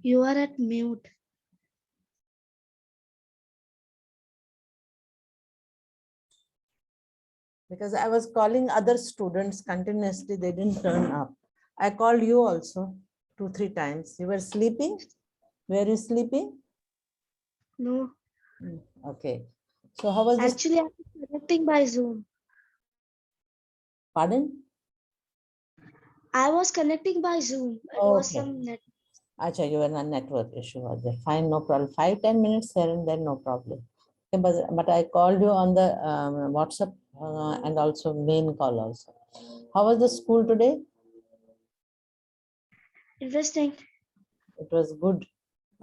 You are at mute. Because I was calling other students continuously, they didn't turn up. I called you also 2-3 times. You were sleeping? Were you sleeping? No. Okay. So how was this? Actually, I was connecting by Zoom. Pardon? I was connecting by Zoom. It was Okay. some net. Acha, you were a network issue was there. Fine, no problem. 5-10 minutes here and then, no problem. Okay, but I called you on the WhatsApp and also main call also. How was the school today? Interesting. It was good.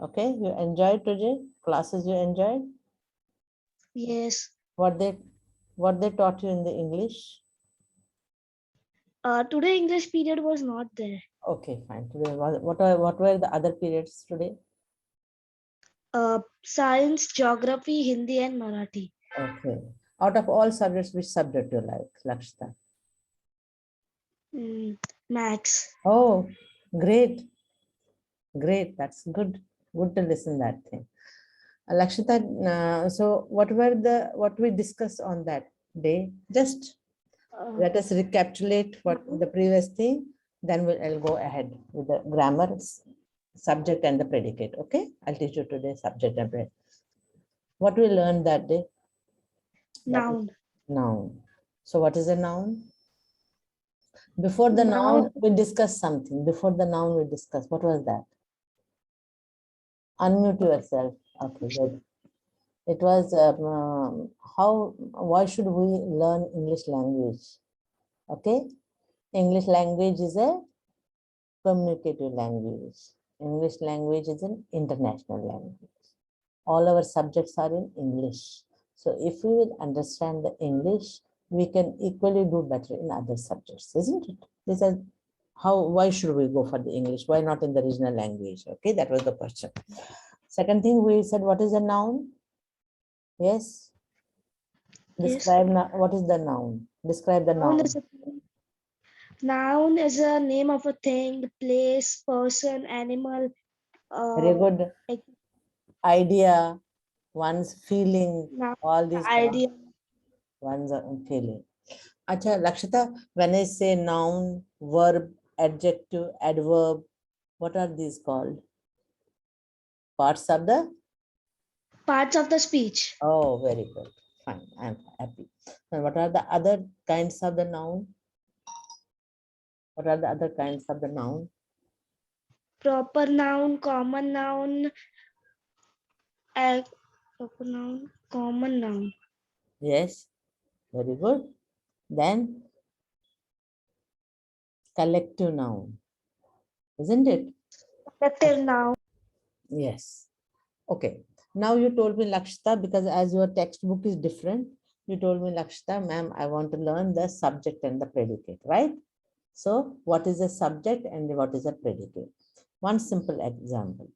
Okay, you enjoyed today? Classes you enjoyed? Yes. What they taught you in the English? Today English period was not there. Okay, fine. Today what were the other periods today? Science, geography, Hindi, and Marathi. Okay. Out of all subjects, which subject you like, Lakshita? Max. Oh, great. Great. That's good. Good to listen that thing. Lakshita, so what we discussed on that day? Just let us recapitulate what the previous thing, then I'll go ahead with the grammar, subject and the predicate. Okay, I'll teach you today subject and predicate. What we learned that day? Noun. Noun. So what is a noun? Before the Noun. noun, we discussed something. Before the noun, we discussed. What was that? Unmute yourself. Okay, good. It was why should we learn English language? Okay, English language is a communicative language. English language is an international language. All our subjects are in English. So if we will understand the English, we can equally do better in other subjects, isn't it? This is why should we go for the English? Why not in the regional language? Okay, that was the question. Second thing we said, what is a noun? Yes. Describe what is the noun? Describe the noun. Noun is a name of a thing, place, person, animal. Very good. Like Idea, one's feeling, noun, all these idea. one's feeling. Acha, Lakshita, when I say noun, verb, adjective, adverb, what are these called? Parts of the? Parts of the speech. Oh, very good. Fine, I'm happy. And what are the other kinds of the noun? What are the other kinds of the noun? Proper noun, common noun, proper noun, common noun. Yes, very good. Then collective noun, isn't it? Collective noun. Yes. Okay. Now you told me, Lakshita, because as your textbook is different, you told me, Lakshita, ma'am, I want to learn the subject and the predicate, right? So what is a subject and what is a predicate? One simple example.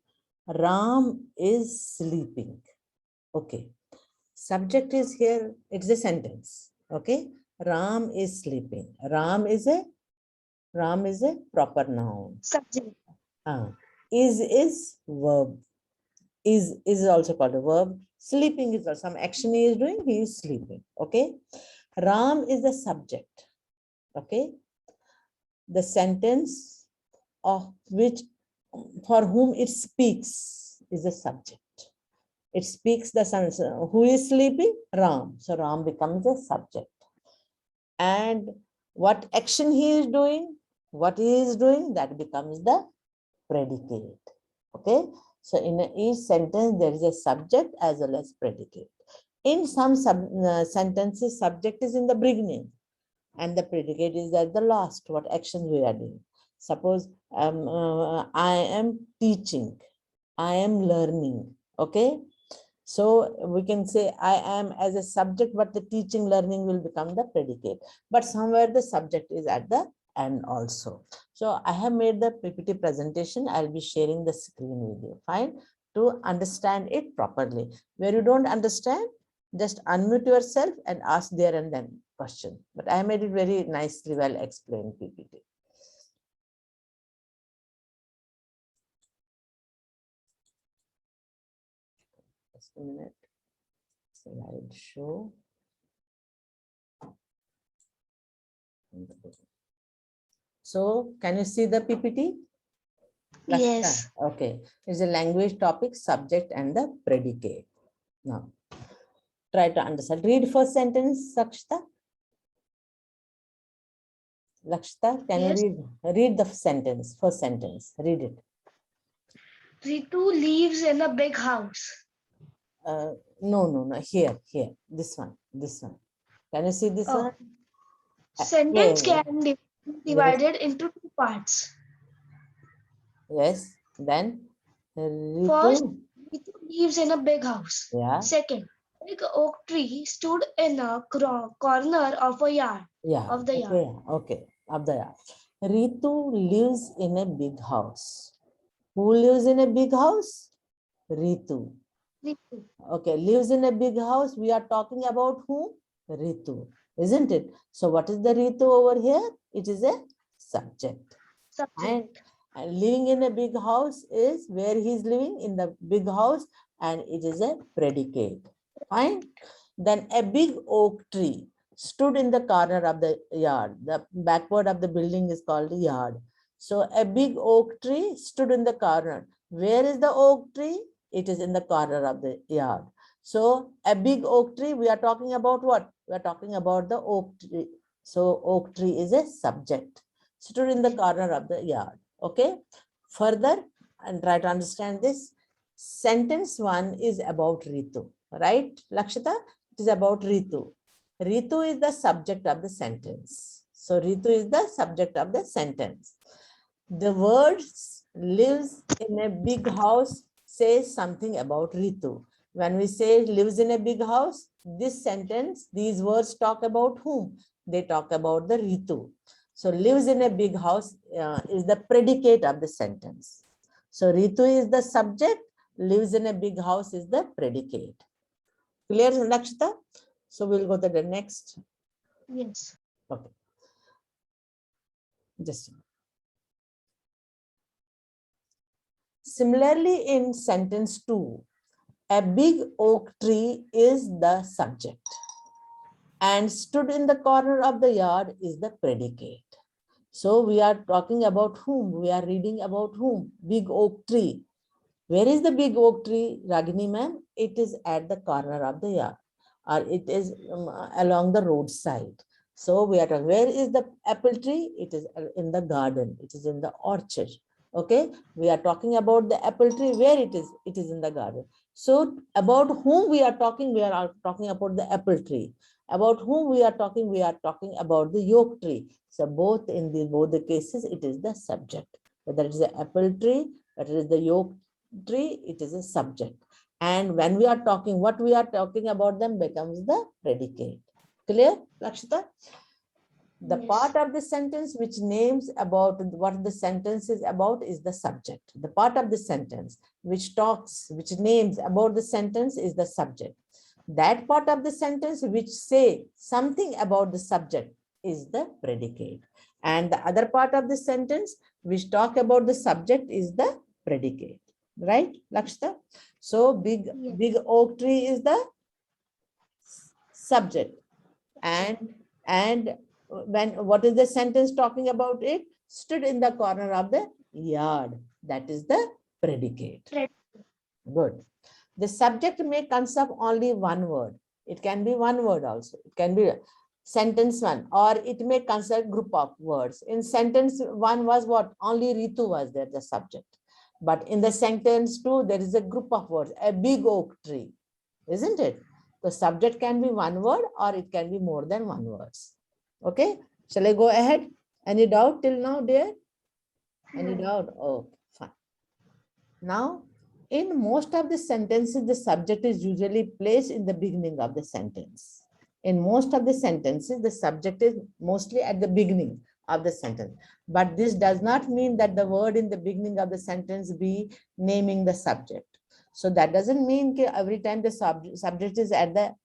Ram is sleeping. Okay. Subject is here, it's a sentence. Okay. Ram is sleeping. Ram is a proper noun. Subject. Is verb. Is also called a verb. Sleeping is also some action he is doing, he is sleeping. Okay. Ram is the subject. Okay. The sentence of which for whom it speaks is the subject. It speaks the sentence. Who is sleeping? Ram. So Ram becomes the subject. And what action he is doing, that becomes the predicate. Okay. So in each sentence, there is a subject as well as predicate. In some sentences, subject is in the beginning and the predicate is at the last, what actions we are doing. Suppose I am teaching, I am learning. Okay. So we can say I am as a subject, but the teaching learning will become the predicate. But somewhere the subject is at the end also. So I have made the PPT presentation. I'll be sharing the screen with you. Fine. To understand it properly. Where you don't understand, just unmute yourself and ask there and then question. But I made it very nicely well explained PPT. a minute. Slideshow. So can you see the PPT? Yes. Okay. It's a language topic, subject, and the predicate. Now, try to understand. Read first sentence, Lakshita. Lakshita, can Yes. you read the sentence, first sentence? Read it. Ritu lives in a big house. No. Here. This one. Can you see this Oh. one? Sentence can be divided into two parts. Yes. Then First, Ritu. Ritu lives in a big house. Yeah. Second, a big oak tree stood in a corner of a yard. Yeah. Of the yard. Okay. Of the yard. Ritu lives in a big house. Who lives in a big house? Ritu. Ritu. Okay, lives in a big house. We are talking about whom? Ritu, isn't it? So what is the Ritu over here? It is a subject. Subject. And living in a big house is where he is living in the big house, and it is a predicate. Fine. Then a big oak tree stood in the corner of the yard. The backward of the building is called yard. So a big oak tree stood in the corner. Where is the oak tree? It is in the corner of the yard. So a big oak tree, we are talking about what? We are talking about the oak tree. So oak tree is a subject. Stood in the corner of the yard. Okay. Further, and try to understand this. Sentence 1 is about Ritu. Right, Lakshita? It is about Ritu. Ritu is the subject of the sentence. So Ritu is the subject of the sentence. The words lives in a big house says something about Ritu. When we say lives in a big house, this sentence, these words talk about whom? They talk about the Ritu. So lives in a big house is the predicate of the sentence. So Ritu is the subject, lives in a big house is the predicate. Clear, Lakshita? So we'll go to the next. Yes. Okay. Just a minute. Similarly, in sentence 2, a big oak tree is the subject and stood in the corner of the yard is the predicate. So we are talking about whom? We are reading about whom? Big oak tree. Where is the big oak tree, Ragini ma'am? It is at the corner of the yard, or it is along the roadside. So we are talking, where is the apple tree? It is in the garden. It is in the orchard. Okay, we are talking about the apple tree. Where it is? It is in the garden. So about whom we are talking? We are talking about the apple tree. About whom we are talking? We are talking about the oak tree. So both in both the cases, it is the subject. Whether it is the apple tree, whether it is the oak tree, it is a subject. And when we are talking, what we are talking about them becomes the predicate. Clear, Lakshita? The Yes. part of the sentence which names about what the sentence is about is the subject. The part of the sentence which talks, which names about the sentence is the subject. That part of the sentence which say something about the subject is the predicate. And the other part of the sentence which talk about the subject is the predicate. Right, Lakshita? So big oak tree is the subject. And when what is the sentence talking about? It stood in the corner of the yard. That is the predicate. Good. The subject may consist of only one word. It can be one word also. It can be sentence 1, or it may consist a group of words. In sentence 1 was what? Only Ritu was there, the subject. But in the sentence 2, there is a group of words, a big oak tree, isn't it? The subject can be one word or it can be more than one words. Okay, shall I go ahead? Any doubt till now, dear? Any doubt? Oh, fine. Now, in most of the sentences, the subject is usually placed in the beginning of the sentence. In most of the sentences, the subject is mostly at the beginning of the sentence. But this does not mean that the word in the beginning of the sentence be naming the subject. So that doesn't mean that every time the subject is at the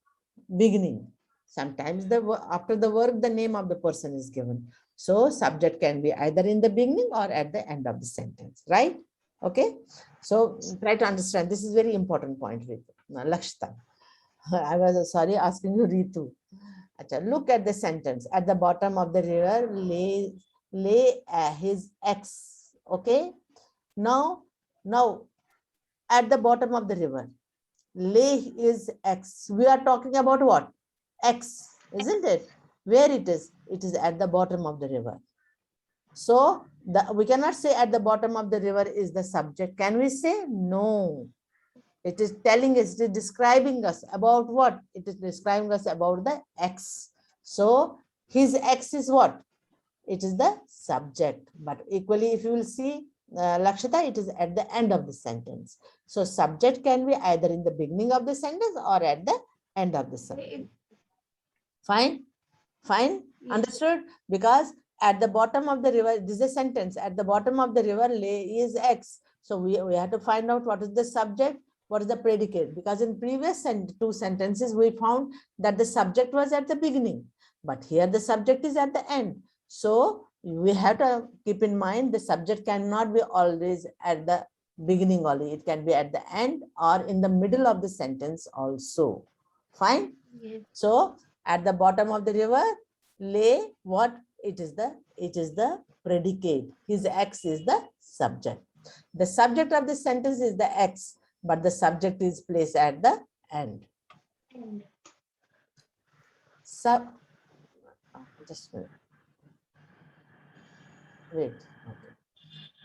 beginning. Sometimes after the work, the name of the person is given. So subject can be either in the beginning or at the end of the sentence, right? Okay. So try to understand. This is very important point. Lakshita. I was sorry asking you Ritu. Acha, look at the sentence. At the bottom of the river lay his ex. Okay. Now at the bottom of the river lay is X. We are talking about what? X, isn't it? Where it is? It is at the bottom of the river. So we cannot say at the bottom of the river is the subject. Can we say? No. It is telling us, it is describing us about what? It is describing us about the X. So his X is what? It is the subject. But equally, if you will see, Lakshita, it is at the end of the sentence. So subject can be either in the beginning of the sentence or at the end of the sentence. Fine? Fine? Yes. Understood? Because at the bottom of the river, this is a sentence. At the bottom of the river lay is X. So we have to find out what is the subject, what is the predicate. Because in previous two sentences, we found that the subject was at the beginning. But here the subject is at the end. So we have to keep in mind the subject cannot be always at the beginning only. It can be at the end or in the middle of the sentence also. Fine? Yes. So at the bottom of the river lay what? It is the predicate. His X is the subject. The subject of the sentence is the X, but the subject is placed at the end. Just a minute. Wait. Okay.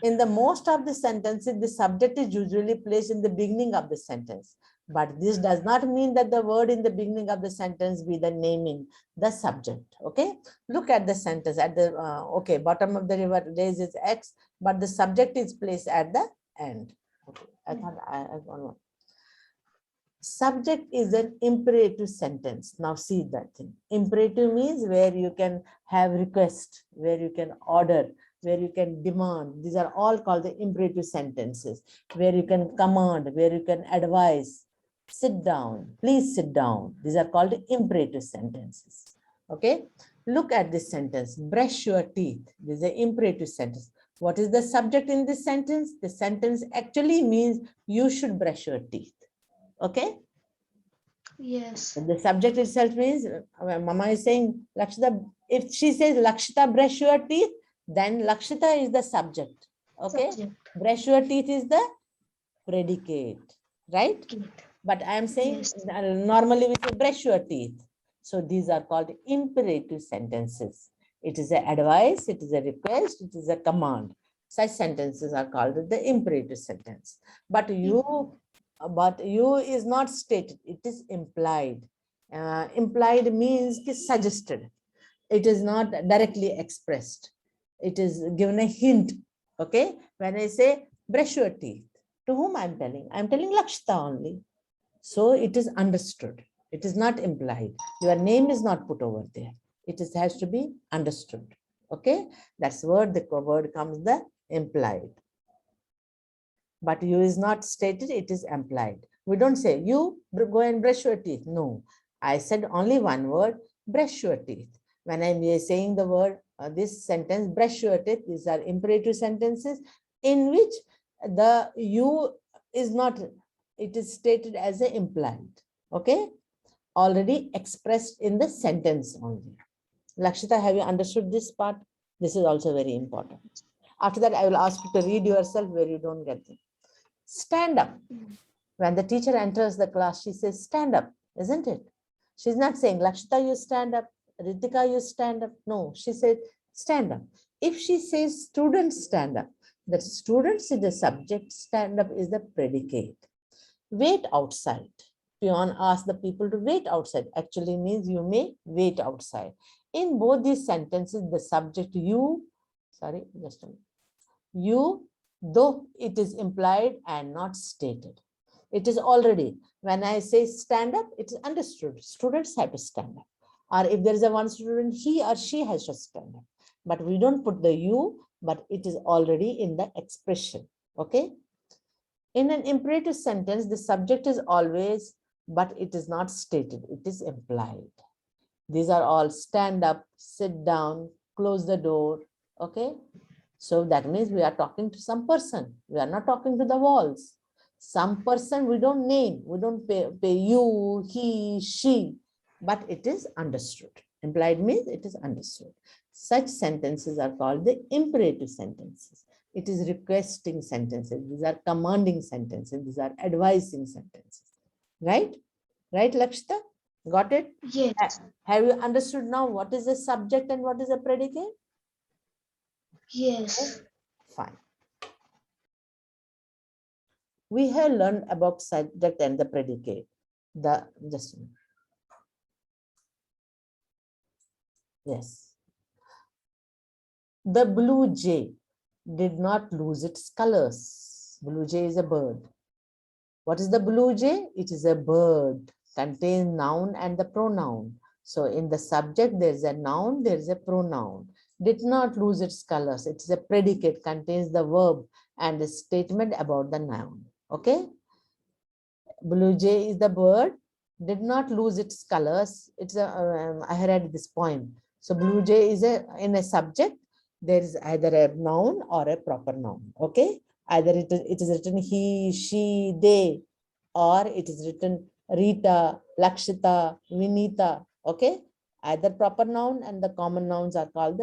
In the most of the sentences, the subject is usually placed in the beginning of the sentence. But this does not mean that the word in the beginning of the sentence be the naming the subject. Okay. Look at the sentence at the okay, bottom of the river lays is X, but the subject is placed at the end. Okay. I thought I don't know. Subject is an imperative sentence. Now see that thing. Imperative means where you can have request, where you can order, where you can demand. These are all called the imperative sentences, where you can command, where you can advise. Sit down, please sit down. These are called imperative sentences. Okay. Look at this sentence. Brush your teeth. This is an imperative sentence. What is the subject in this sentence? The sentence actually means you should brush your teeth. Okay. Yes. The subject itself means Mama is saying Lakshita. If she says Lakshita, brush your teeth, then Lakshita is the subject. Okay. Subject. Brush your teeth is the predicate, right? But I am saying Yes. normally we say brush your teeth. So these are called imperative sentences. It is an advice, it is a request, it is a command. Such sentences are called the imperative sentence. But you is not stated, it is implied. Implied means suggested. It is not directly expressed. It is given a hint. Okay. When I say brush your teeth, to whom I'm telling? I'm telling Lakshita only. So it is understood. It is not implied. Your name is not put over there. It has to be understood. Okay. That's where the word comes the implied. But you is not stated, it is implied. We don't say you go and brush your teeth. No, I said only one word, brush your teeth. When I'm saying the word, this sentence, brush your teeth, these are imperative sentences in which the you is not, it is stated as a implied. Okay, already expressed in the sentence only. Lakshita, have you understood this part? This is also very important. After that, I will ask you to read yourself where you don't get it. Stand up. When the teacher enters the class, she says, stand up, isn't it? She's not saying, Lakshita, you stand up. Ritika, you stand up. No, she said, stand up. If she says, students stand up, the students is the subject, stand up is the predicate. Wait outside. Peon asked the people to wait outside. Actually means you may wait outside. In both these sentences, the subject you, sorry, just a minute. You, though it is implied and not stated. It is already, when I say stand up, it is understood. Students have to stand up. Or if there is a one student, he or she has to stand up. But we don't put the you, but it is already in the expression. Okay. In an imperative sentence, the subject is always, but it is not stated. It is implied. These are all stand up, sit down, close the door. Okay. So that means we are talking to some person. We are not talking to the walls. Some person we don't name, we don't pay you, he, she, but it is understood. Implied means it is understood. Such sentences are called the imperative sentences. It is requesting sentences. These are commanding sentences. These are advising sentences. Right? Right, Lakshita? Got it? Yes. Have you understood now what is a subject and what is a predicate? Yes. Fine. We have learned about subject and the predicate. Just a minute. Yes. The blue jay did not lose its colors. Blue jay is a bird. What is the blue jay? It is a bird, contains noun and the pronoun. So in the subject, there is a noun, there is a pronoun. Did not lose its colors. It is a predicate, contains the verb and a statement about the noun. Okay? Blue jay is the bird, did not lose its colors. It's a, I read this poem. So blue jay is in a subject, there is either a noun or a proper noun. Okay? Either it is written he, she, they, or it is written Rita, Lakshita, Vinita. Okay? Either proper noun and the common nouns are called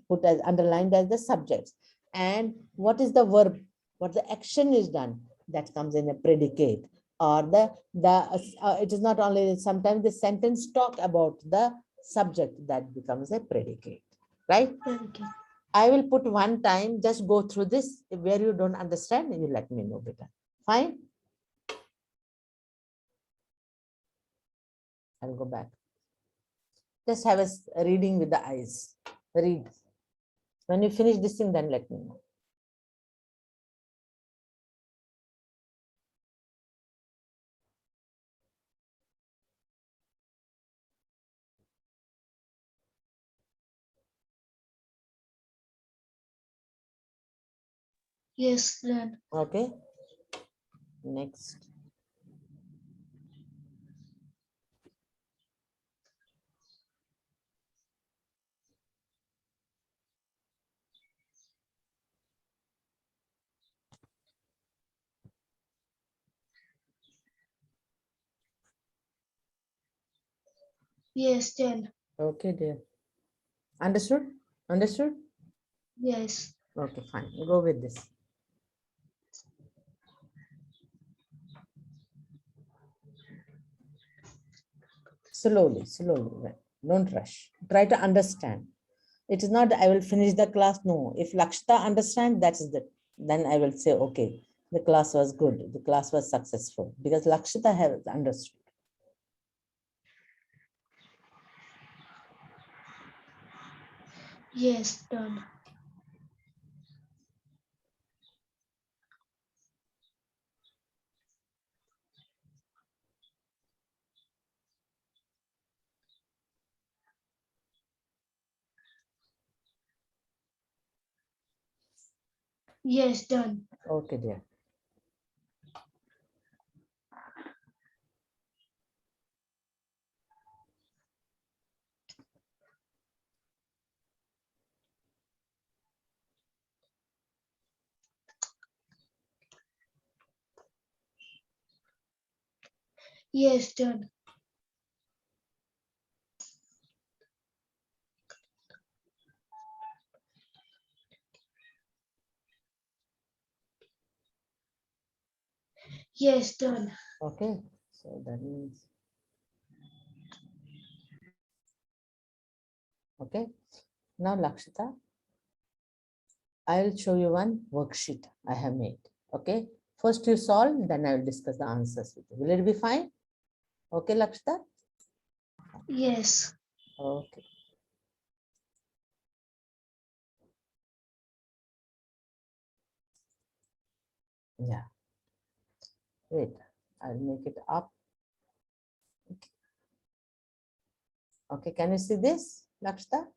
put as underlined as the subjects. And what is the verb? What the action is done? That comes in a predicate. Or it is not only, sometimes the sentence talk about the subject, that becomes a predicate. Right? Okay. I will put one time, just go through this. Where you don't understand, you let me know better. Fine? I'll go back. Just have a reading with the eyes. Read. When you finish this thing, then let me know. Yes, done. Okay. Next. Yes, done. Okay, dear. Understood? Understood? Yes. Okay, fine. Go with this. Slowly, slowly. Don't rush. Try to understand. It is not I will finish the class. No. If Lakshita understand, that is the, then I will say, okay, the class was good. The class was successful because Lakshita has understood. Yes, done. Yes, done. Okay, dear. Yes, done. Yes, done. Okay. So that means, okay. Now, Lakshita, I'll show you one worksheet I have made. Okay. First you solve, then I will discuss the answers with you. Will it be fine? Okay, Lakshita? Yes. Okay. Yeah. Wait, I'll make it up. Okay. Okay, can you see this, Lakshita?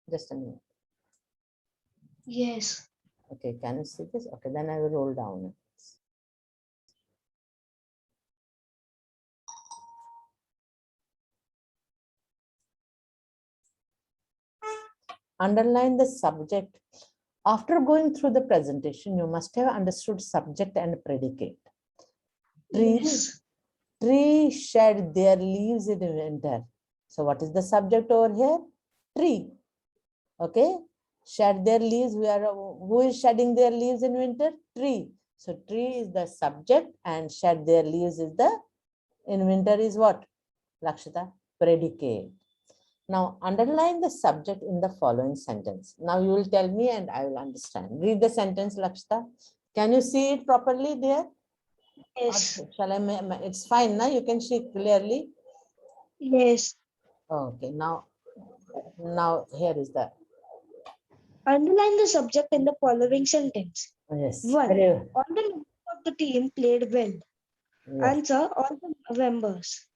Just a minute. Yes. Okay, can you see this? Okay, then I will roll down. Underline the subject After going through the presentation, you must have understood subject and predicate. Yes. Tree shed their leaves in winter. So what is the subject over here? Tree. Okay. Shed their leaves. Who is shedding their leaves in winter? Tree. So tree is the subject and shed their leaves is the, in winter is what? Lakshita, predicate. Now underline the subject in the following sentence. Now you will tell me and I will understand. Read the sentence, Lakshita. Can you see it properly there? Yes. Shall I? It's fine now. You can see clearly. Yes. Okay. Now here is the. Underline the subject in the following sentence. Yes. 1. Very- All the members of the team played well. Yes. Answer: all the members.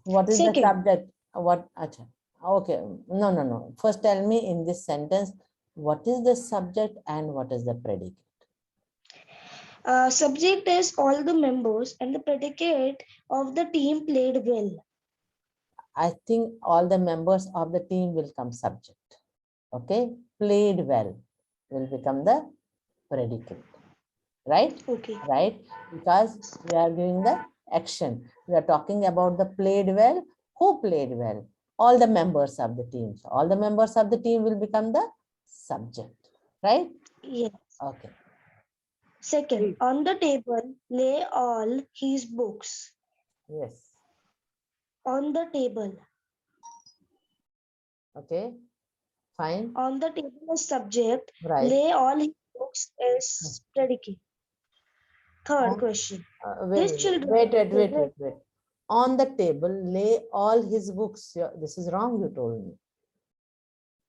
What is the Second. subject? What? Acha. Okay. No. First, tell me in this sentence what is the subject and what is the predicate. Subject is all the members and the predicate of the team played well. I think all the members of the team will come subject. Okay. Played well will become the predicate. Right? Okay. Right? Because we are doing the action. We are talking about the played well. Who played well? All the members of the team. So all the members of the team will become the subject. Right? Yes. Okay. Second, on the table lay all his books. Yes. On the table. Okay. Fine. On the table is subject. Right. Lay all his books is predicate. Third question. His children. Wait. On the table lay all his books. This is wrong, you told me.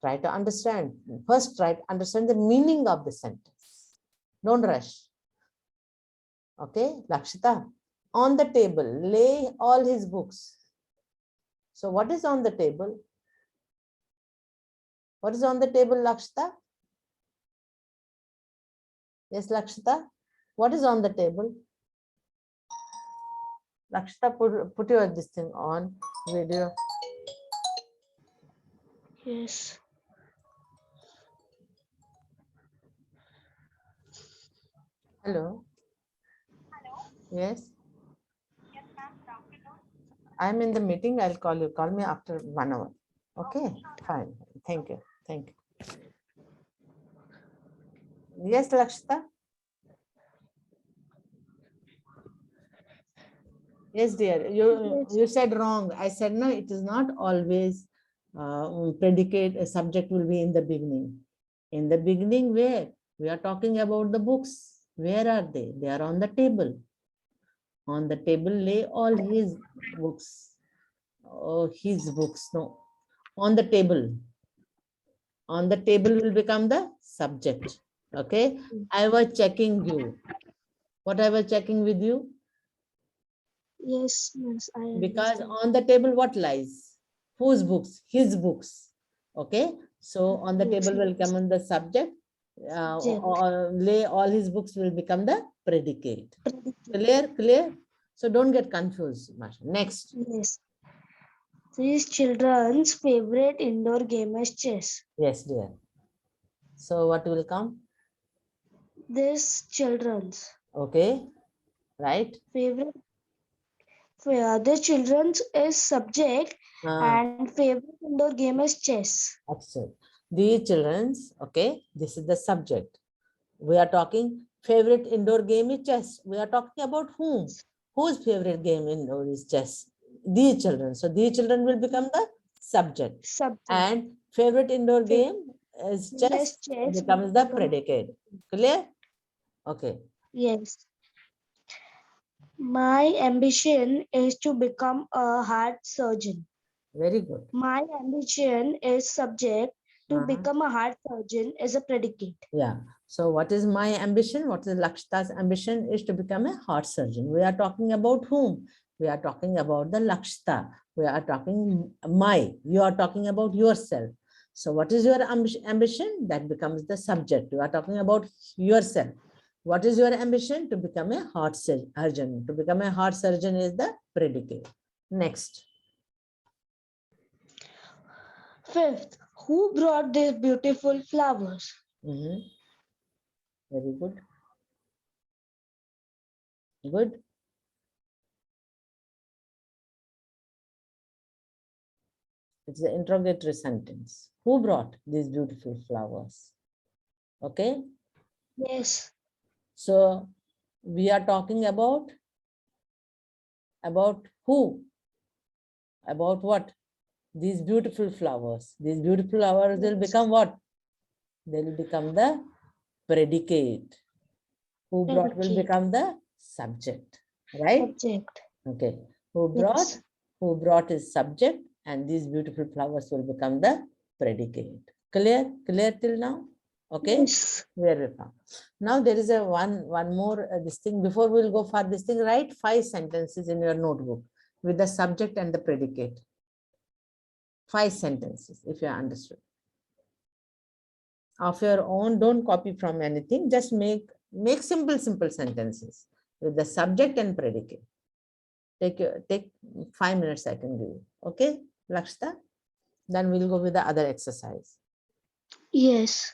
Try to understand. First, try to understand the meaning of the sentence. Don't rush. Okay, Lakshita. On the table lay all his books. So what is on the table? What is on the table, Lakshita? Yes, Lakshita. What is on the table? Lakshita, put your this thing on video. Yes. Hello. Hello. Yes. Yes, ma'am. I'm in the meeting. I'll call you. Call me after 1 hour. Okay. Fine. Thank you. Thank you. Yes, Lakshita. Yes, dear. You said wrong. I said no. It is not always predicate. A subject will be in the beginning. In the beginning, where we are talking about the books. Where are they? They are on the table. On the table lay all his books. Oh, his books. No. On the table. On the table will become the subject. Okay. I was checking you. What I was checking with you? Yes, I Because understand. on the table, what lies? Whose books? His books. Okay. So on the table will come on the subject. Lay all his books will become the predicate. Clear? So don't get confused, Masha. Next. Yes. These children's favorite indoor game is chess. Yes, dear. So what will come? This children's. Okay. Right. Favorite. The children's is subject and favorite indoor game is chess. Absolutely. The children's, okay, this is the subject. We are talking favorite indoor game is chess. We are talking about whom? Whose favorite game indoor is chess? The children. So the children will become the subject. And favorite indoor game is chess, becomes the predicate. Clear? Okay. Yes. My ambition is to become a heart surgeon. Very good. My ambition is subject. To become a heart surgeon is a predicate. Yeah. So what is my ambition? What is Lakshita's ambition is to become a heart surgeon. We are talking about whom? We are talking about the Lakshita. We are talking you are talking about yourself. So what is your ambition? That becomes the subject. You are talking about yourself. What is your ambition? To become a heart surgeon. To become a heart surgeon is the predicate. Next. Fifth, Who brought these beautiful flowers? Mhm. Very good. Good. It's the interrogatory sentence. Who brought these beautiful flowers? Okay. Yes. So we are talking about who? About what? These beautiful flowers. These beautiful flowers will Yes. become what? They will become the predicate. Who brought will Predicate. become the subject, right? Subject. Okay. Who brought? Yes. Who brought is subject, and these beautiful flowers will become the predicate. Clear? Clear till now? Okay. Yes. Where we found. Now there is a one more this thing. Before we'll go for this thing, write 5 sentences in your notebook with the subject and the predicate. 5 sentences, if you understood. Of your own, don't copy from anything. Just make simple sentences with the subject and predicate. Take 5 minutes. I can give you. Okay, Lakshita. Then we'll go with the other exercise. Yes.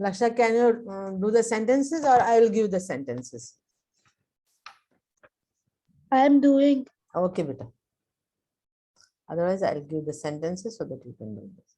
Lakshita, can you do the sentences, or I will give the sentences? I am doing. Okay, beta. Otherwise, I'll give the sentences so that you can do this.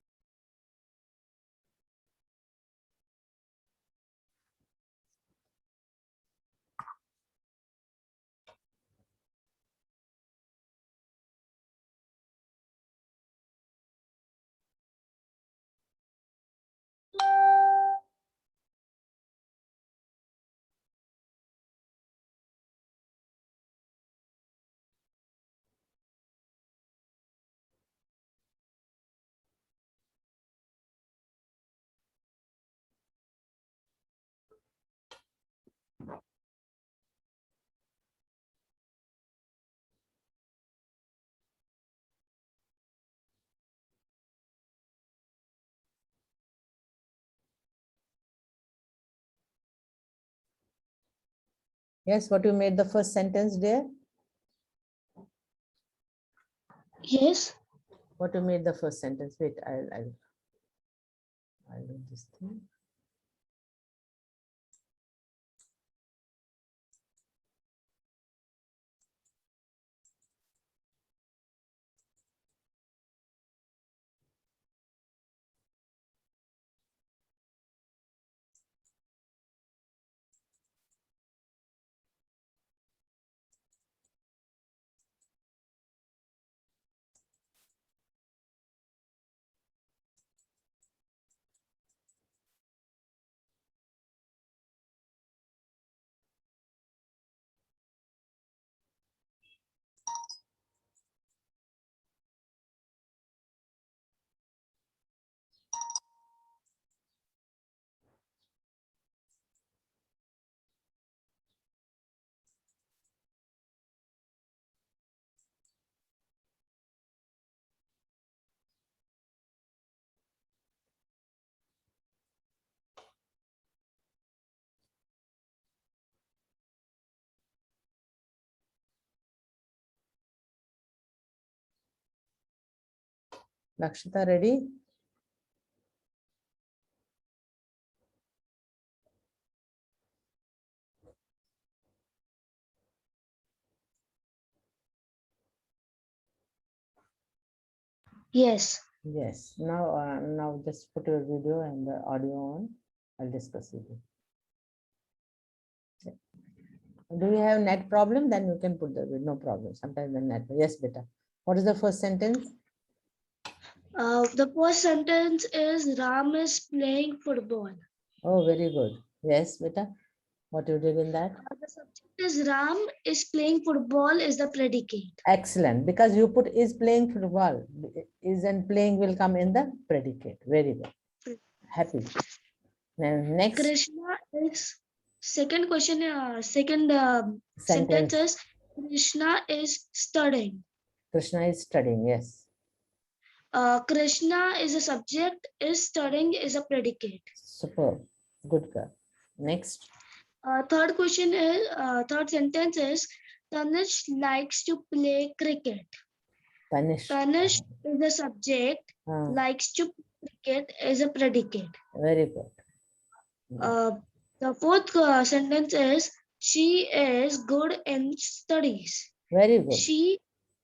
Yes, what you made the first sentence there? Yes. What you made the first sentence? Wait, I'll do this thing. Lakshita, ready? Yes. Yes. Now just put your video and the audio on. I'll discuss with you. Do you have net problem? Then you can put the video. No problem. Sometimes the net. Yes, beta. What is the first sentence? The first sentence is Ram is playing football. Oh, very good. Yes, beta. What you did in that? The subject is Ram is playing football is the predicate. Excellent. Because you put is playing football. Is and playing will come in the predicate. Very good. Happy. Then next Krishna is second question. Second sentence sentence. is Krishna is studying. Krishna is studying. Yes. Krishna is a subject. Is studying is a predicate. Superb. Good girl. Next. Third question is third sentence is Tanish likes to play cricket. Tanish. Tanish is a subject. Likes to play cricket is a predicate. Very good. The fourth sentence is she is good in studies. Very good. She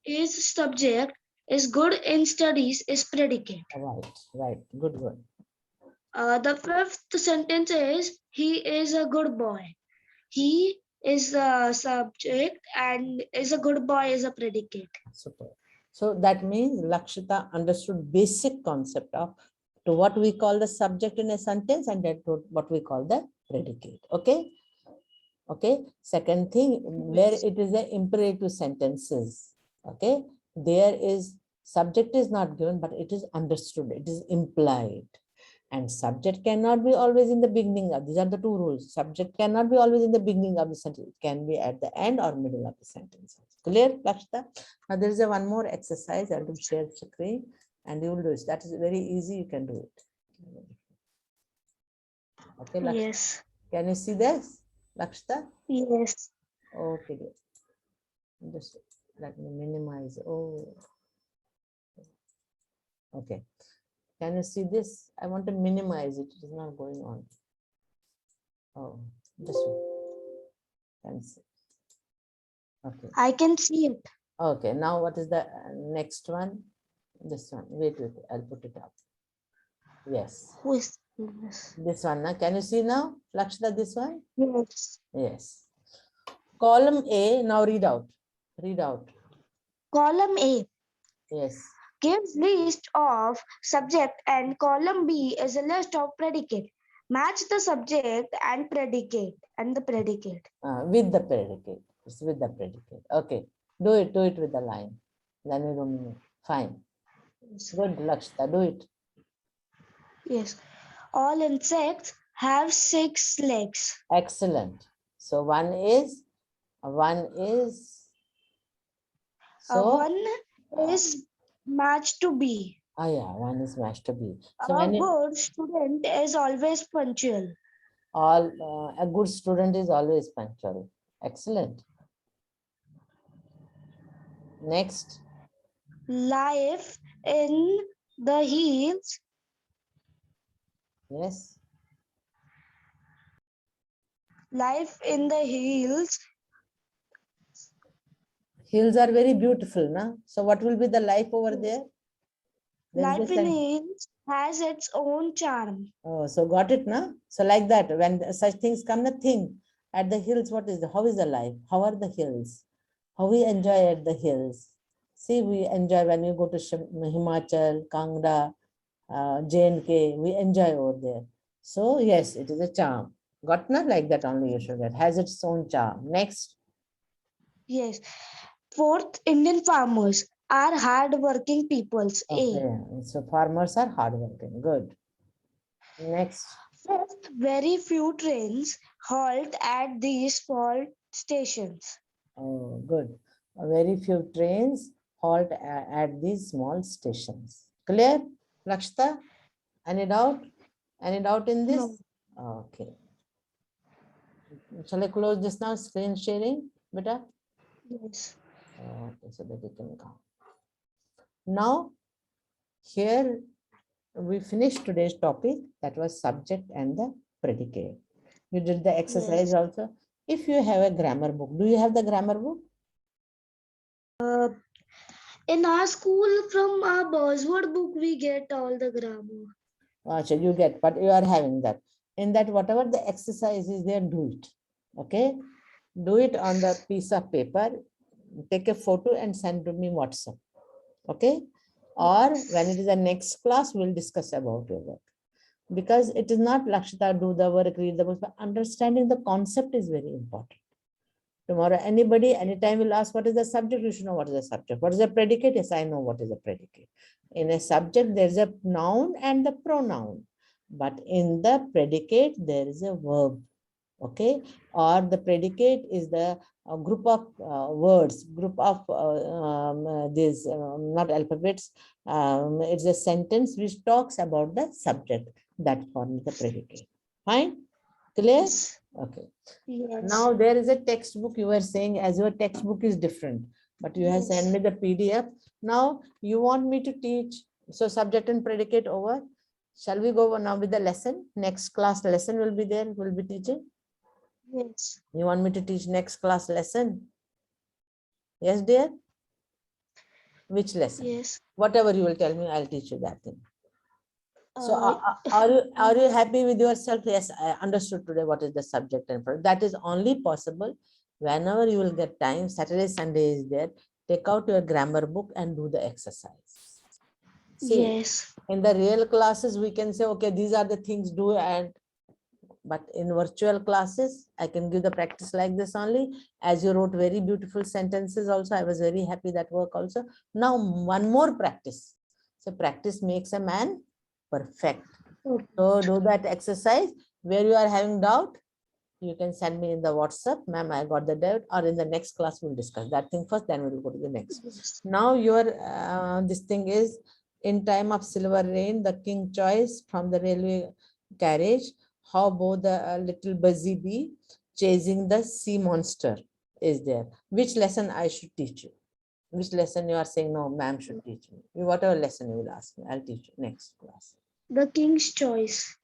is subject. Is good in studies is predicate. Right. Right. Good. Good. The fifth sentence is he is a good boy. He is a subject and is a good boy is a predicate. Super. So that means Lakshita understood basic concept of to what we call the subject in a sentence and that what we call the predicate. Okay. Okay. Second thing, where it is a imperative sentences. Okay. There is subject is not given, but it is understood. It is implied. And subject cannot be always in the beginning of, these are the two rules. Subject cannot be always in the beginning of the sentence. It can be at the end or middle of the sentence. Clear, Lakshita? Now there is a one more exercise. I will share the screen and you will do it. That is very easy. You can do it. Okay, Lakshita. Yes. Can you see this, Lakshita? Yes. Okay, good. Just let me minimize. Oh, okay. Can you see this? I want to minimize it. It is not going on. Oh, this one. Can see. Okay. I can see it. Okay. Now what is the next one? This one. Wait. I'll put it up. Yes. Who is this? This one. Now, can you see now, Lakshita? This one. Yes. Yes. Column A. Now read out. Read out. Column A Yes. gives list of subject and column B is a list of predicate. Match the subject and predicate and the predicate. With the predicate. It's with the predicate. Okay. Do it with the line. Then you don't know. Fine. Good, Lakshita. Do it. Yes. All insects have 6 legs. Excellent. So one is so One is matched to B. yeah, one is matched to B. So A when you, good student is always punctual. a good student is always punctual. Excellent. Next. Life in the hills. Yes. Life in the hills. Hills are very beautiful, na? So what will be the life over there? Life in hills has its own charm. Oh, so got it, na? So like that, when such things come, think at the hills, what is how is the life? How are the hills? How we enjoy at the hills? See, we enjoy when we go to Himachal, Kangra, J&K, we enjoy over there. So yes, it is a charm. Got not like that only you should get. Has its own charm. Next. Yes. Fourth, Indian farmers are hard-working peoples. Okay. So farmers are hardworking. Good. Next. Fifth, very few trains halt at these small stations. Oh, good. Very few trains halt at these small stations. Clear, Lakshita? Any doubt? Any doubt in this? No. Okay. Shall I close this now? Screen sharing, beta? Yes. Okay, so that you can count. Now, here we finished today's topic. That was subject and the predicate. You did the exercise also. If you have a grammar book, do you have the grammar book? In our school, from our buzzword book, we get all the grammar. So you get, but you are having that. In that, whatever the exercise is there, do it. Okay? Do it on the piece of paper. Take a photo and send to me WhatsApp. Okay? or when it is the next class, we'll discuss about your work. Because it is not Lakshita, do the work, read the books, but understanding the concept is very important. Tomorrow, anybody, anytime will ask, what is the subject? You should know what is the subject. What is the predicate? Yes, I know what is the predicate. In a subject, there's a noun and the pronoun. But in the predicate, there is a verb. Okay, or the predicate is the group of words, group of these not alphabets. It's a sentence which talks about the subject. That forms the predicate. Fine, clear? Yes. Okay. Yes. Now there is a textbook. You were saying as your textbook is different, but you have sent me the PDF. Now you want me to teach. So subject and predicate over. Shall we go now with the lesson? Next class lesson will be there. We'll be teaching. Yes. You want me to teach next class lesson? Yes, dear? Which lesson? Yes. Whatever you will tell me, I'll teach you that thing. So Uh, are you happy with yourself? Yes, I understood today what is the subject and predicate. That is only possible whenever you will get time. Saturday, Sunday is there. Take out your grammar book and do the exercise. See, Yes. in the real classes, we can say, okay, these are the things do, and but in virtual classes, I can give the practice like this only. As you wrote very beautiful sentences also, I was very happy that work also. Now one more practice. So practice makes a man perfect. Okay. So do that exercise. Where you are having doubt, you can send me in the WhatsApp, ma'am, I got the doubt, or in the next class we'll discuss that thing first, then we'll go to the next. Yes. Now your this thing is, in time of silver rain, the king choice from the railway carriage, how both the little busy bee chasing the sea monster is there. Which lesson I should teach you? Which lesson you are saying, no, ma'am should teach me? Whatever lesson you will ask me, I'll teach you next class. The King's Choice.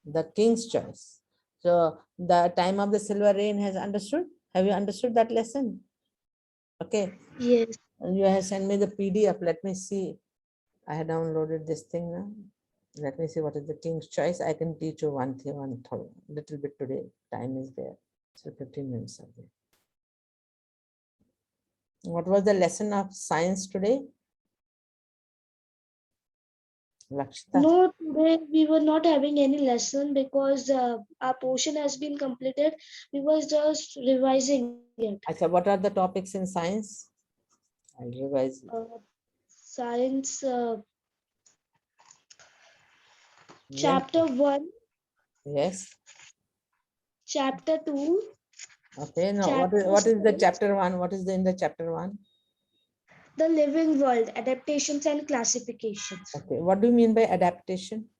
The king's choice. So the time of the silver rain has understood. Have you understood that lesson? Okay. Yes. You have sent me the PDF. Let me see. I have downloaded this thing now. Let me see what is the king's choice. I can teach you one thing, little bit today. Time is there. So 15 minutes are there. What was the lesson of science today? Lakshita. No, today we were not having any lesson because our portion has been completed. We was just revising it. Achha, what are the topics in science? I'll revise. Science Yes. chapter 1, Yes. chapter 2. Okay. Now Chapter what is the 6, chapter 1? What is in the chapter 1? The Living World, Adaptations and Classifications. Okay. What do you mean by adaptation?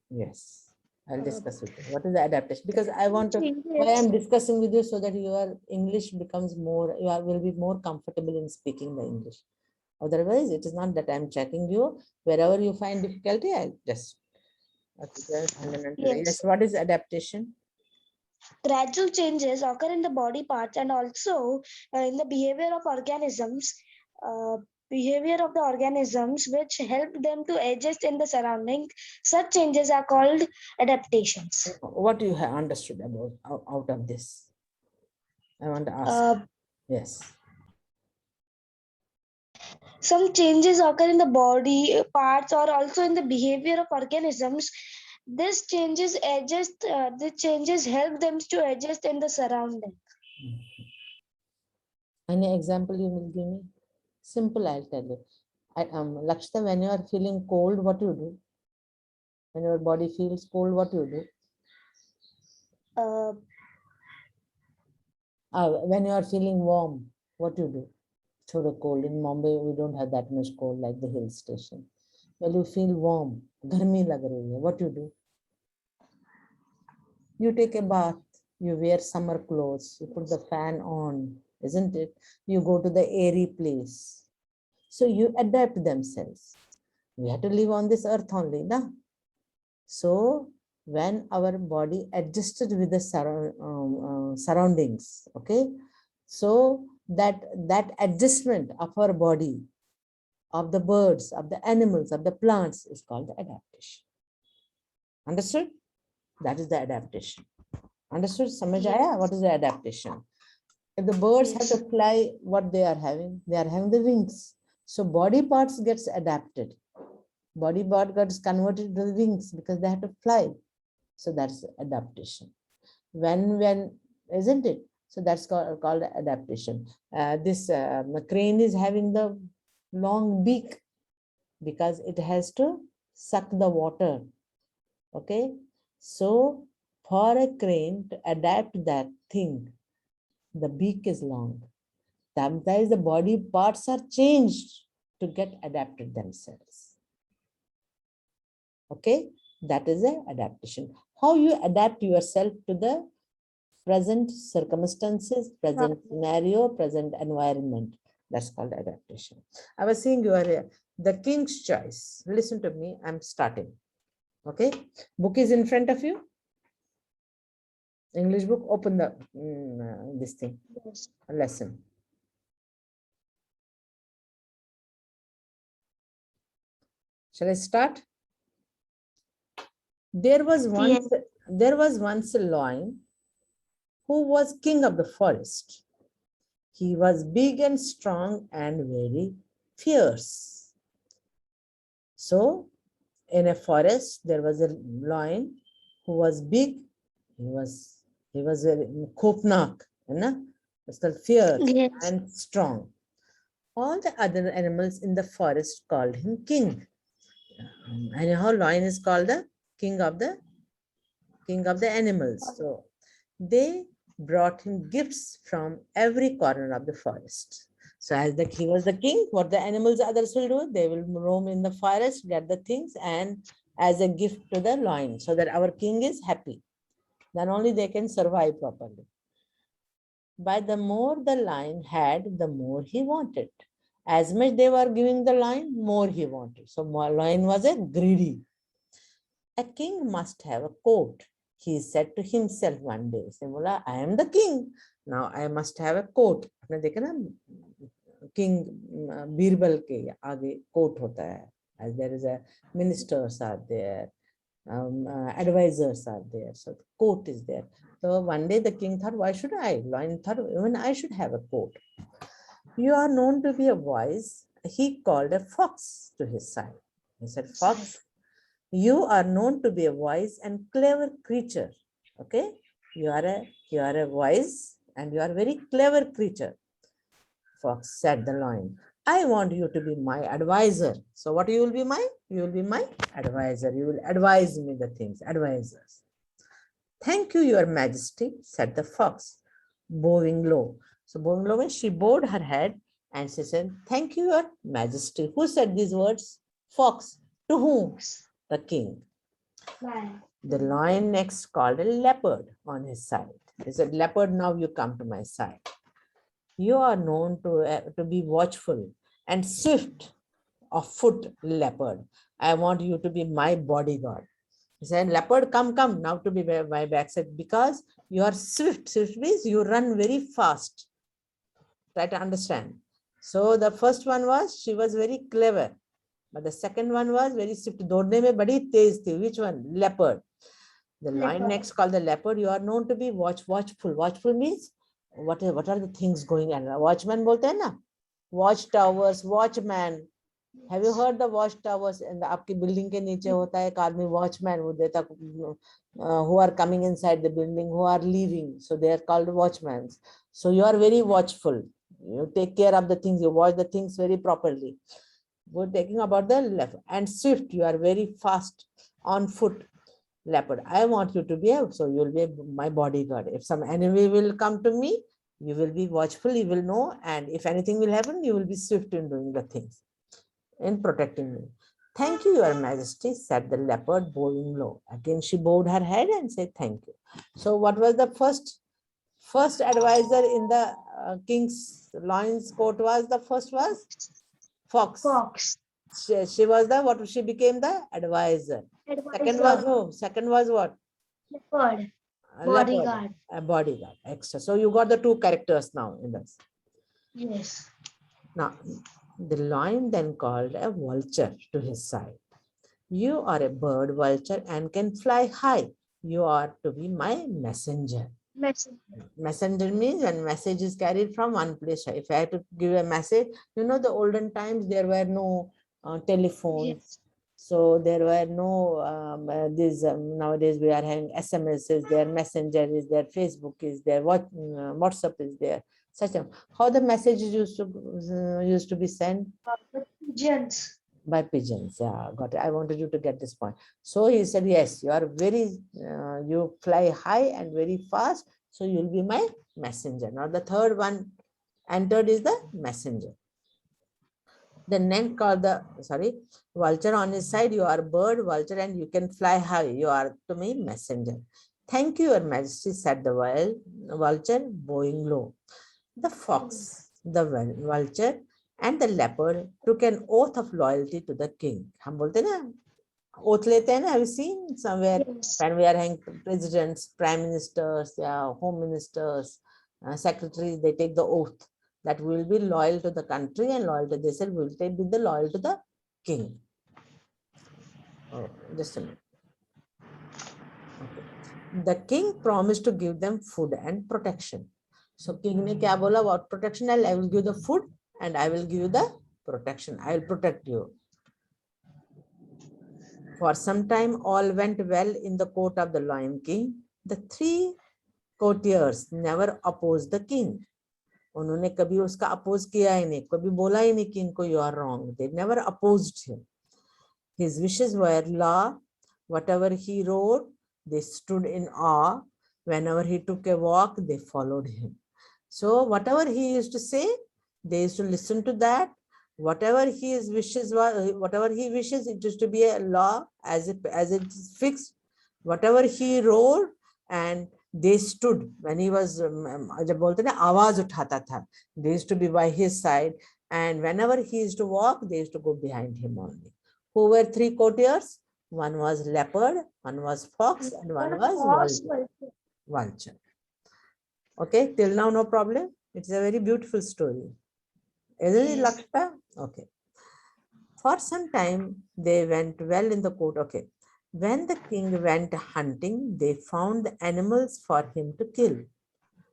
Yes. I'll Uh, discuss with you. What is the adaptation? Because I want to, why changes. I'm discussing with you so that your English becomes more, will be more comfortable in speaking the English. Otherwise, it is not that I'm checking you. Wherever you find difficulty, I'll just. Okay, Yes. yes. What is adaptation? Gradual changes occur in the body parts and also in the behavior of organisms. Behavior of the organisms which help them to adjust in the surrounding. Such changes are called adaptations. What you have understood about out of this? I want to ask. Yes. Some changes occur in the body parts or also in the behavior of organisms. These changes help them to adjust in the surrounding. Any example you will give me? Simple, I'll tell you. Lakshita, when you are feeling cold, what you do? When your body feels cold, what you do? When you are feeling warm, what you do? Through the cold. In Mumbai, we don't have that much cold like the hill station. When you feel warm, garmi lag rahi hai, what you do? You take a bath, you wear summer clothes, you put the fan on, isn't it? You go to the airy place. So you adapt themselves. We have to live on this earth only, na? So when our body adjusted with the surroundings, okay? So that adjustment of our body, of the birds, of the animals, of the plants is called the adaptation. Understood? That is the adaptation. Understood? Samajh aaya? What is the adaptation? If the birds have to fly, what they are having? They are having the wings. So body parts gets adapted. Body part gets converted to the wings because they have to fly. So that's adaptation. When isn't it? So that's called adaptation. This crane is having the long beak because it has to suck the water. Okay, so for a crane to adapt that thing, the beak is long. Sometimes the body parts are changed to get adapted themselves. Okay, that is an adaptation. How you adapt yourself to the present circumstances, present scenario, present environment. That's called adaptation. I was saying you are the King's Choice. Listen to me, I'm starting. Okay, book is in front of you. English book, open the this thing, Yes. lesson. Shall I start? There was once a lion who was king of the forest. He was big and strong and very fierce. So in a forest, there was a lion who was big. He was very khopnak, it's called fierce Yes. and strong. All the other animals in the forest called him king. And how lion is called the king of the animals. So they brought him gifts from every corner of the forest. So as he was the king, what the animals others will do, they will roam in the forest, get the things, and as a gift to the lion, so that our king is happy. Then only they can survive properly. But the more the lion had, the more he wanted. As much they were giving the lion, more he wanted. So lion was a greedy. A king must have a coat. He said to himself one day, I am the king. Now I must have a coat. आपने देखा ना king Birbal के आगे coat होता है. As there is a ministers are there, advisors are there. So the coat is there. So one day the king thought, why should I? Lion thought, even I should have a coat. You are known to be a wise. He called a fox to his side. He said, Fox, you are known to be a wise and clever creature. Okay, you are a wise and you are a very clever creature. Fox said the lion, I want you to be my advisor. So what you will be my? You will be my advisor. You will advise me the things, advisors. Thank you, your majesty, said the fox, bowing low. So bowing low means she bowed her head and she said, thank you, your majesty. Who said these words? Fox. To whom? The king. The lion next called a leopard on his side. He said, leopard, now you come to my side. You are known to be watchful and swift of foot, leopard. I want you to be my bodyguard. He said, leopard, come, now to be my backside, because you are swift. Swift means you run very fast. Try to understand. So the first one was, she was very clever. But the second one was very swift. Dodne mein badi tez thi. Which one? Leopard. The lion next called the leopard. You are known to be watchful. Watchful means what are the things going on? Watchman bolte hai na? Watchtowers, watchman. Have you heard the watchtowers? In the आपकी building के नीचे होता है एक आदमी watchman वो देता who are coming inside the building, who are leaving. So they are called watchmen. So you are very watchful. You take care of the things. You watch the things very properly. We're talking about the left and swift. You are very fast on foot. Leopard, I want you to be so you will be my bodyguard. If some enemy will come to me, you will be watchful, you will know, and if anything will happen, you will be swift in doing the things, in protecting me. Thank you, your majesty, said the leopard, bowing low. Again, she bowed her head and said, thank you. So what was the first advisor in the king's lion's court was? The first was fox. She was the what? She became the advisor. Second was who? Second was what? Leopard. Bodyguard. A bodyguard. Extra. So you got the two characters now in this. Yes. Now, the lion then called a vulture to his side. You are a bird vulture and can fly high. You are to be my messenger. Message. Messenger means when message is carried from one place. If I have to give a message, the olden times there were no telephones. Yes. So there were no these nowadays we are having SMS is there, Messenger is there, Facebook is there, WhatsApp is there. Such a how the messages used to be sent The pigeons. by pigeons. Yeah, got it. I wanted you to get this point. So he said, yes, you are very, you fly high and very fast. So you'll be my messenger. Now the third one entered is the messenger. The next called the, sorry, vulture on his side, you are bird, vulture, and you can fly high. You are to me messenger. Thank you, your majesty, said the vulture, bowing low. The fox, the vulture, and the leopard took an oath of loyalty to the king. हम बोलते ना oath लेते हैं ना. Have you seen somewhere Yes. when we are having presidents, prime ministers, yeah, home ministers, secretaries, they take the oath that we will be loyal to the country and loyal to, they said we will be the loyal to the king. Oh, just a minute. Okay. The king promised to give them food and protection. So king ने क्या बोला about protection? I will give the food and I will give you the protection. I will protect you. For some time, all went well in the court of the Lion King. The three courtiers never opposed the king. उन्होंने कभी उसका oppose किया ही नहीं, कभी बोला ही नहीं कि इनको you are wrong. They never opposed him. His wishes were law. Whatever he wrote, they stood in awe. Whenever he took a walk, they followed him. So whatever he used to say, they used to listen to that. Whatever his wishes were, whatever he wishes, it used to be a law as it is fixed. Whatever he wrote, and they stood when he was जब बोलते ना आवाज उठाता था, they used to be by his side, and whenever he used to walk, they used to go behind him only. Who were three courtiers? One was leopard, one was fox, and one was vulture. Okay, till now no problem. It's a very beautiful story. Isn't it, Yes. Lakshya? Okay. For some time they went well in the court. Okay. When the king went hunting, they found the animals for him to kill.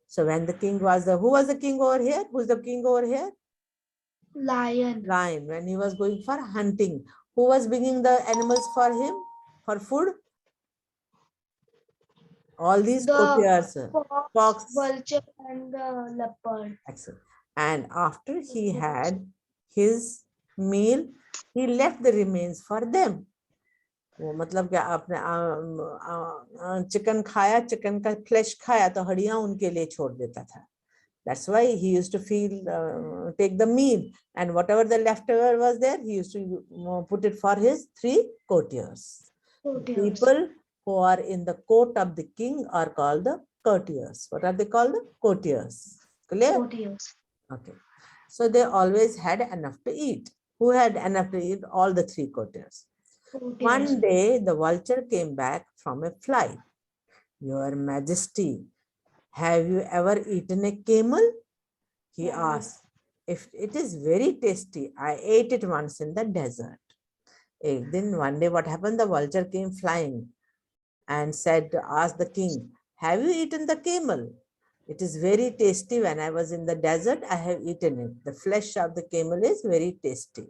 So when the king was who was the king over here? Who's the king over here? Lion. Lion. When he was going for hunting, who was bringing the animals for him for food? All these courtiers. Fox, vulture, and the leopard. excellent. And after he had his meal, he left the remains for them. वो मतलब क्या आपने chicken खाया, chicken का flash खाया तो हड्डियां उनके लिए छोड़ देता था. That's why he used to take the meal, and whatever the leftover was there, he used to put it for his three courtiers. People who are in the court of the king are called the courtiers. What are they called? The courtiers. Clear? Courtiers. Okay. So they always had enough to eat. Who had enough to eat? All the three courtiers. One day, the vulture came back from a flight. Your Majesty, have you ever eaten a camel? He asked. If it is very tasty, I ate it once in the desert. Then one day what happened? The vulture came flying and said, asked the king, have you eaten the camel? It is very tasty. When I was in the desert, I have eaten it. The flesh of the camel is very tasty.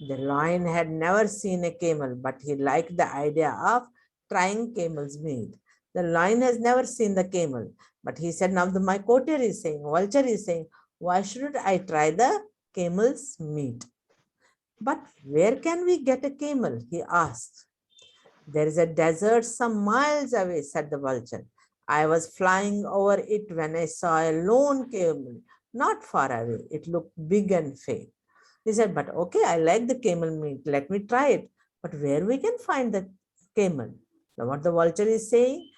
The lion had never seen a camel, but he liked the idea of trying camel's meat. The lion has never seen the camel, but he said, now my courtier is saying, vulture is saying, why shouldn't I try the camel's meat? But where can we get a camel? He asked. There is a desert some miles away, said the vulture. I was flying over it when I saw a lone camel, not far away. It looked big and fair. He said, but okay, I like the camel meat. Let me try it. But where we can find the camel? Now what the vulture is saying,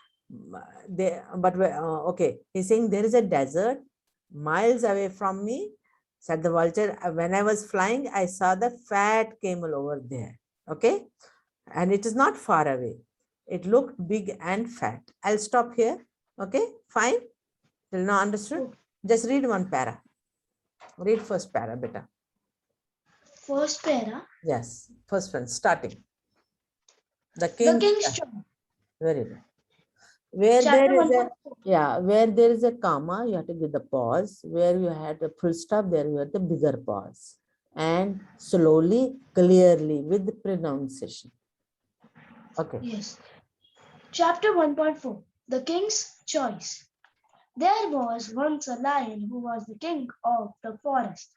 okay, he's saying there is a desert miles away from me, said the vulture. When I was flying, I saw the fat camel over there. Okay. And it is not far away. It looked big and fat. I'll stop here. Okay, fine. Till now understood? Just read one para. Read first para, beta. First para? Yes, first one, starting. The king's choice. Very good. Where Chapter there is a 1.4. yeah, where there is a comma, you have to give the pause. Where you had a full stop, there you have the bigger pause. And slowly, clearly with the pronunciation. Okay. Yes. Chapter 1.4. The King's Choice. There was once a lion who was the king of the forest.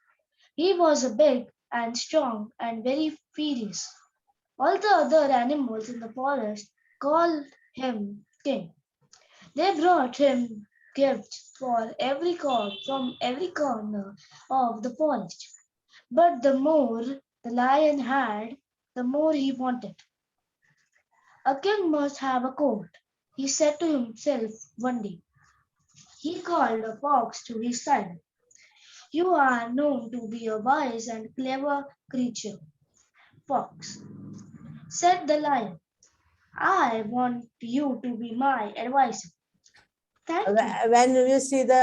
He was a big and strong and very furious. All the other animals in the forest called him king. They brought him gifts for every from every corner of the forest. But the more the lion had, the more he wanted. A king must have a court, he said to himself one day. He called a fox to his side. You are known to be a wise and clever creature, Fox, said the lion. I want you to be my advisor. Thank you. When you see the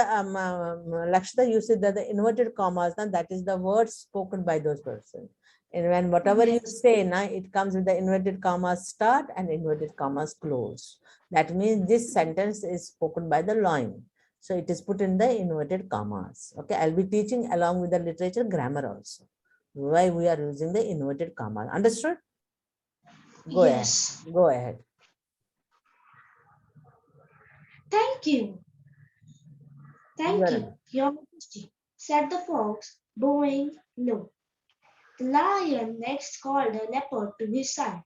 Lakshita, you see that the inverted commas, now that is the words spoken by those persons. And when whatever you Yes. say, now it comes with the inverted commas start and inverted commas close. That means this sentence is spoken by the lion. So it is put in the inverted commas. Okay, I'll be teaching along with the literature grammar also. Why we are using the inverted commas. Understood? Go ahead. Yes. Go ahead. Thank you. Thank you, Your Majesty, said the fox, bowing low. The lion next called a leopard to his side.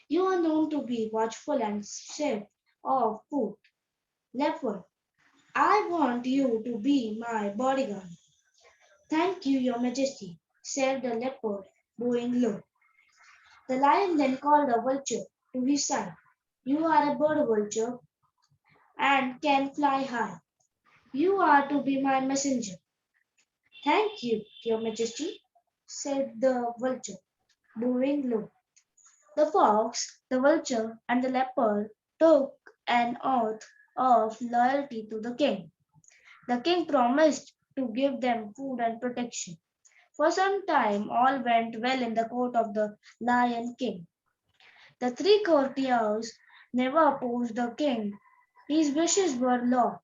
You are known to be watchful and safe of food. Leopard, I want you to be my bodyguard. Thank you, Your Majesty, said the leopard, bowing low. The lion then called a vulture to his side. You are a bird vulture and can fly high. You are to be my messenger. Thank you, Your Majesty, said the vulture, bowing low. The fox, the vulture, and the leopard took an oath of loyalty to the king. The king promised to give them food and protection. For some time, all went well in the court of the Lion King. The three courtiers never opposed the king. His wishes were law.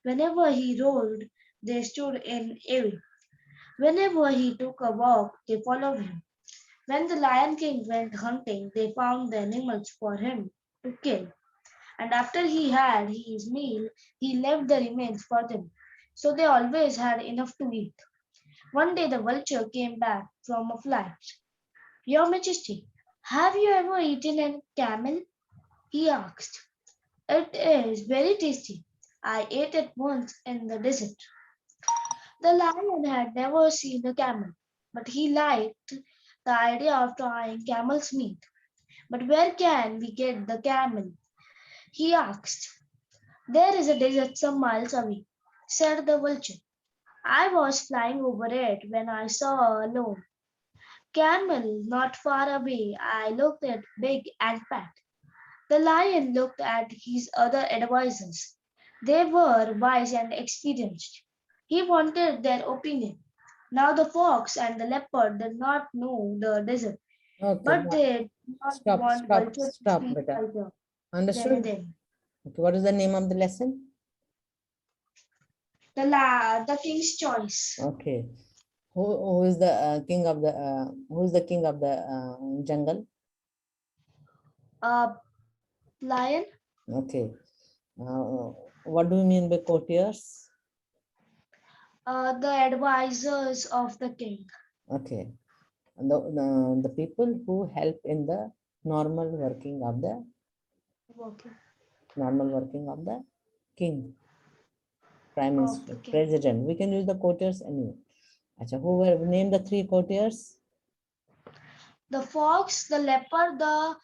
Whenever he ruled, they stood in awe. Whenever he took a walk, they followed him. When the Lion King went hunting, they found the animals for him to kill. And after he had his meal, he left the remains for them. So they always had enough to eat. One day the vulture came back from a flight. Your Majesty, have you ever eaten a camel? He asked. It is very tasty. I ate it once in the desert. The lion had never seen a camel, but he liked the idea of trying camel's meat. But where can we get the camel? He asked. There is a desert some miles away, said the vulture. I was flying over it when I saw a lone camel not far away. I looked at big and fat. The lion looked at his other advisors. They were wise and experienced. He wanted their opinion. Now the fox and the leopard did not know the desert, Okay, but they did not stop, want stop, vulture to stop, speak beta. wiser than Understood? them. Okay, what is the name of the lesson? The king's choice. Okay. Who is the king of the who is the king of the jungle? Lion, Okay. What do you mean by courtiers? the advisors of the king. Okay. The people who help in the normal working of the Okay. king, prime Of minister, the king. president. We can use the courtiers anyway. Acha, who were name the three courtiers? The fox, the leopard, the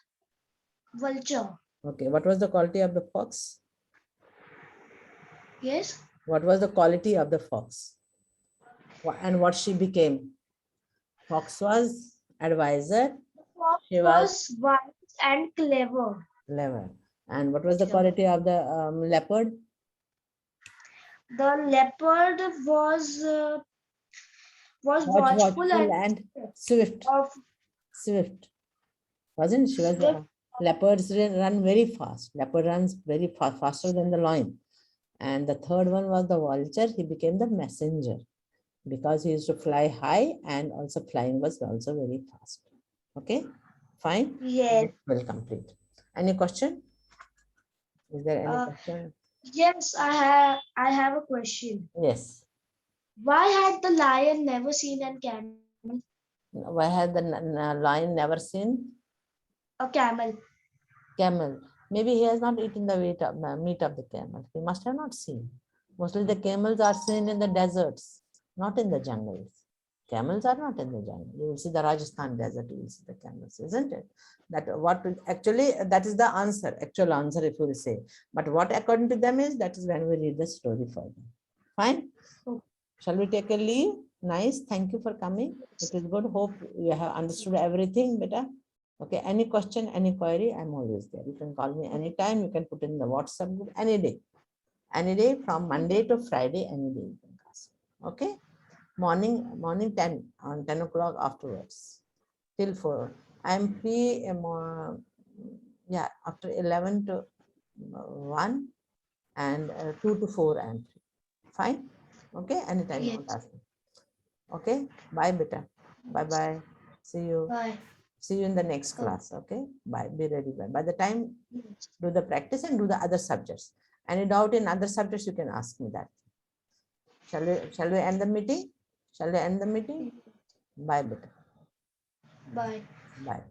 vulture. Okay. What was the quality of the fox? Yes. What was the quality of the fox? And what she became? Fox was advisor. The fox She was was wise and clever. clever. And what was the quality of the leopard? The leopard was watchful Watchful and and swift. of Swift. Wasn't she? Was swift Leopards run very fast. Leopard runs very fast, faster than the lion. And the third one was the vulture. He became the messenger because he used to fly high, and also flying was also very fast. Okay, fine. Yes. Will complete. Any question? Is there any Uh, question? yes, I have a question. Yes. Why had the lion never seen a camel? Why had the lion never seen A camel. camel? Maybe he has not eaten the meat of the camel. He must have not seen. Mostly the camels are seen in the deserts, not in the jungles. Camels are not in the jungle. You will see the Rajasthan desert, you will see the camels, isn't it? Actually, that is the answer, actual answer, if you will say. But what according to them is, that is when we read the story further. Fine. Oh. Shall we take a leave? Nice. Thank you for coming. It is good. Hope you have understood everything better. Okay. Any question, any query, I'm always there. You can call me anytime. You can put in the WhatsApp group any day. Any day from Monday to Friday, any day you can ask. Okay. Morning 10 on 10 o'clock afterwards till 4. I'm free yeah, after 11 to 1 and 2 to 4 I'm free. Fine. Okay. Anytime you want to ask me. Okay. Bye, beta. Bye bye. See you. Bye. See you in the next class. Okay. Bye. Be ready. Bye. By the time, do the practice and do the other subjects. Any doubt in other subjects, you can ask me that. Shall we end the meeting? Shall we end the meeting? Bye, beta. Bye. Bye.